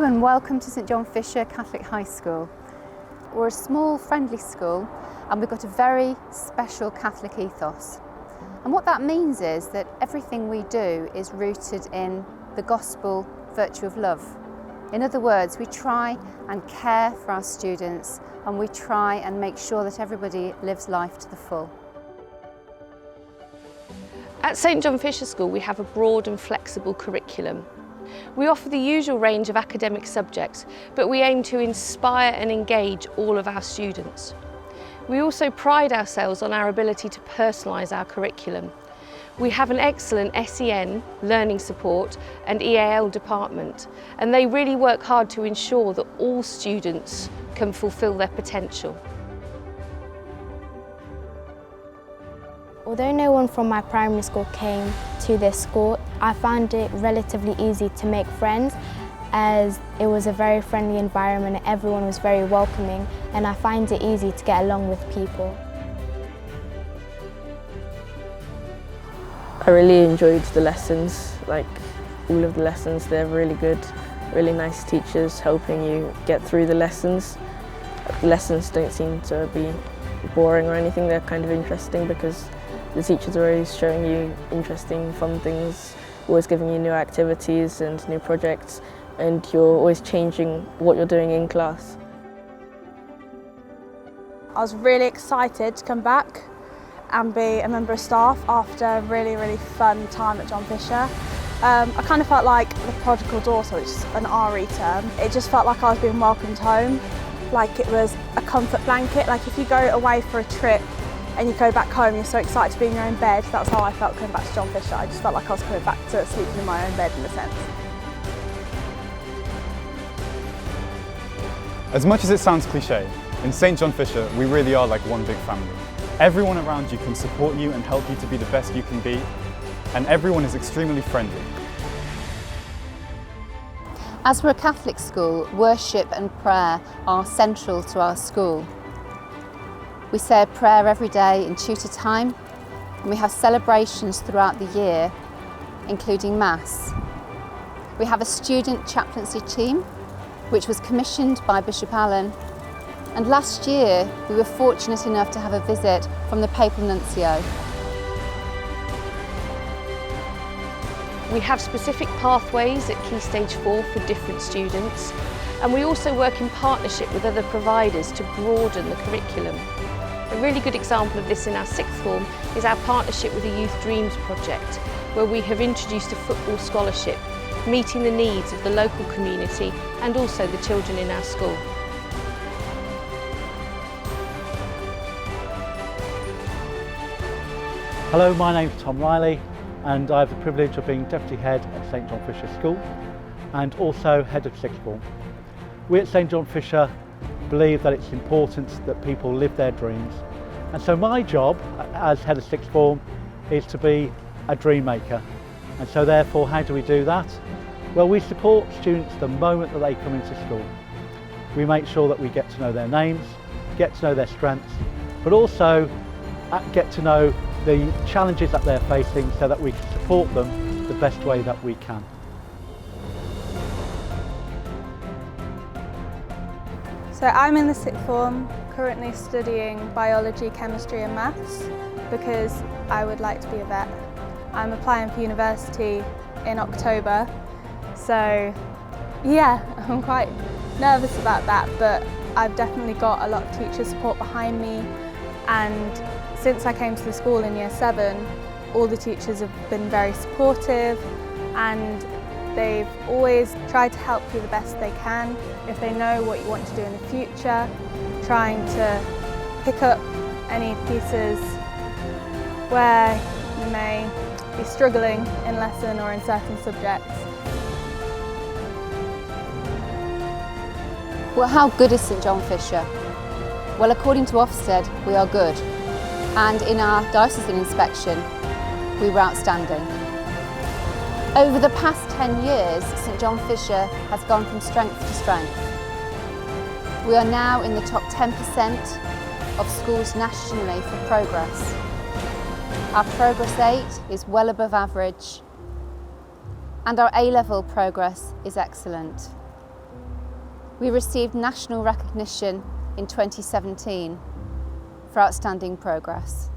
Hello and welcome to St John Fisher Catholic High School. We're a small friendly school and we've got a very special Catholic ethos. And what that means is that everything we do is rooted in the gospel virtue of love. In other words, we try and care for our students and we try and make sure that everybody lives life to the full. At St John Fisher School we have a broad and flexible curriculum. We offer the usual range of academic subjects, but we aim to inspire and engage all of our students. We also pride ourselves on our ability to personalise our curriculum. We have an excellent SEN, learning support and EAL department, and they really work hard to ensure that all students can fulfil their potential. Although no one from my primary school came to this school, I found it relatively easy to make friends as it was a very friendly environment and everyone was very welcoming, and I find it easy to get along with people. I really enjoyed the lessons, like all of the lessons. They're really good, really nice teachers helping you get through the lessons. The lessons don't seem to be boring or anything, they're kind of interesting because the teachers are always showing you interesting, fun things, always giving you new activities and new projects, and you're always changing what you're doing in class. I was really excited to come back and be a member of staff after a really fun time at John Fisher. I kind of felt like the prodigal daughter, which is an RE term. It just felt like I was being welcomed home, like it was a comfort blanket. Like if you go away for a trip and you go back home, you're so excited to be in your own bed. That's how I felt coming back to John Fisher. I just felt like I was coming back to sleeping in my own bed in a sense. As much as it sounds cliche, in St John Fisher we really are like one big family. Everyone around you can support you and help you to be the best you can be, and everyone is extremely friendly. As we're a Catholic school, worship and prayer are central to our school. We say a prayer every day in tutor time, and we have celebrations throughout the year, including Mass. We have a student chaplaincy team, which was commissioned by Bishop Allen, and last year we were fortunate enough to have a visit from the Papal Nuncio. We have specific pathways at Key Stage 4 for different students, and we also work in partnership with other providers to broaden the curriculum. A really good example of this in our sixth form is our partnership with the Youth Dreams project, where we have introduced a football scholarship, meeting the needs of the local community and also the children in our school. Hello, my name's Tom Riley and I have the privilege of being Deputy Head at St John Fisher School and also Head of Sixth Form. We at St John Fisher believe that it's important that people live their dreams, and so my job as Head of Sixth Form is to be a dream maker. And so therefore, how do we do that? Well, we support students the moment that they come into school. We make sure that we get to know their names, get to know their strengths, but also get to know the challenges that they're facing so that we can support them the best way that we can. So I'm in the sixth form, currently studying biology, chemistry and maths because I would like to be a vet. I'm applying for university in October, so yeah, I'm quite nervous about that, but I've definitely got a lot of teacher support behind me, and since I came to the school in year 7, all the teachers have been very supportive and they've always tried to help you the best they can. If they know what you want to do in the future, trying to pick up any pieces where you may be struggling in lesson or in certain subjects. Well, how good is St John Fisher? Well, according to Ofsted, we are good. And in our diocesan inspection, we were outstanding. Over the past 10 years, St John Fisher has gone from strength to strength. We are now in the top 10% of schools nationally for progress. Our Progress 8 is well above average, and our A-level progress is excellent. We received national recognition in 2017 for outstanding progress.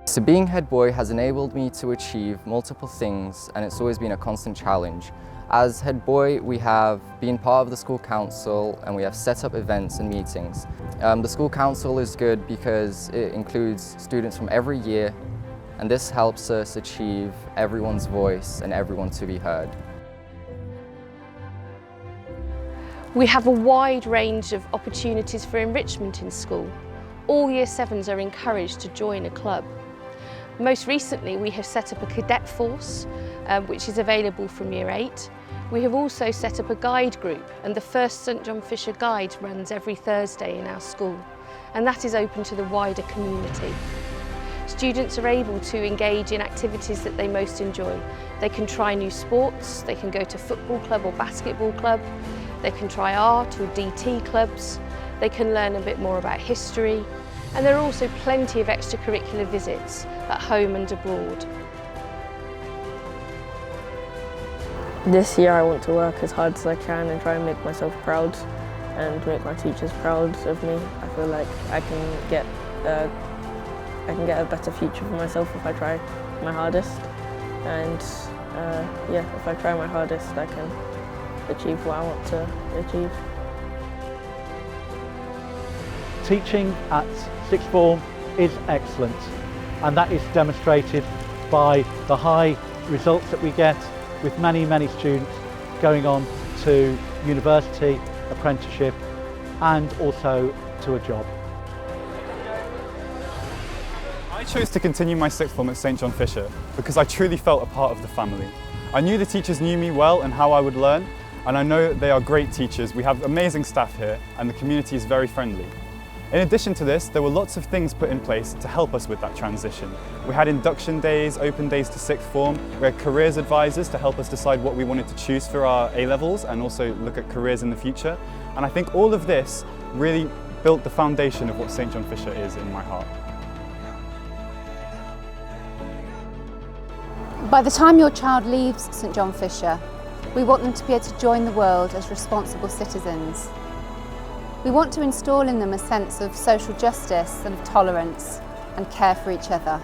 So being head boy has enabled me to achieve multiple things, and it's always been a constant challenge. As head boy, we have been part of the school council and we have set up events and meetings. The school council is good because it includes students from every year, and this helps us achieve everyone's voice and everyone to be heard. We have a wide range of opportunities for enrichment in school. All Year 7s are encouraged to join a club. Most recently, we have set up a cadet force, which is available from Year 8. We have also set up a guide group, and the first St John Fisher Guide runs every Thursday in our school, and that is open to the wider community. Students are able to engage in activities that they most enjoy. They can try new sports, they can go to football club or basketball club, they can try art or DT clubs, they can learn a bit more about history, and there are also plenty of extracurricular visits at home and abroad. This year I want to work as hard as I can and try and make myself proud and make my teachers proud of me. I feel like I can get a better future for myself if I try my hardest, and yeah, if I try my hardest I can achieve what I want to achieve. Teaching at sixth form is excellent, and that is demonstrated by the high results that we get, with many students going on to university, apprenticeship and also to a job. I chose to continue my sixth form at St John Fisher because I truly felt a part of the family. I knew the teachers knew me well and how I would learn, and I know they are great teachers. We have amazing staff here and the community is very friendly. In addition to this, there were lots of things put in place to help us with that transition. We had induction days, open days to sixth form, we had careers advisors to help us decide what we wanted to choose for our A-levels and also look at careers in the future. And I think all of this really built the foundation of what St John Fisher is in my heart. By the time your child leaves St John Fisher, we want them to be able to join the world as responsible citizens. We want to install in them a sense of social justice and of tolerance and care for each other.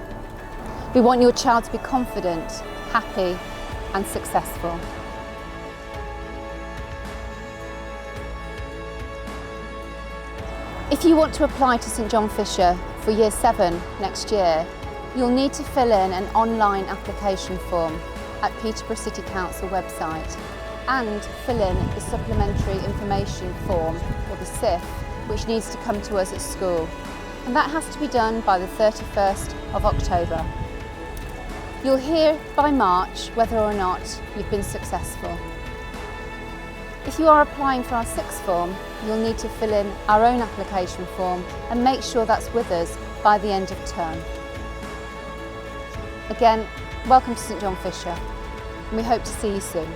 We want your child to be confident, happy and successful. If you want to apply to St John Fisher for Year 7 next year, you'll need to fill in an online application form at Peterborough City Council website and fill in the supplementary information form, or the SIF, which needs to come to us at school. And that has to be done by the 31st of October. You'll hear by March whether or not you've been successful. If you are applying for our sixth form, you'll need to fill in our own application form and make sure that's with us by the end of term. Again, welcome to St John Fisher, and we hope to see you soon.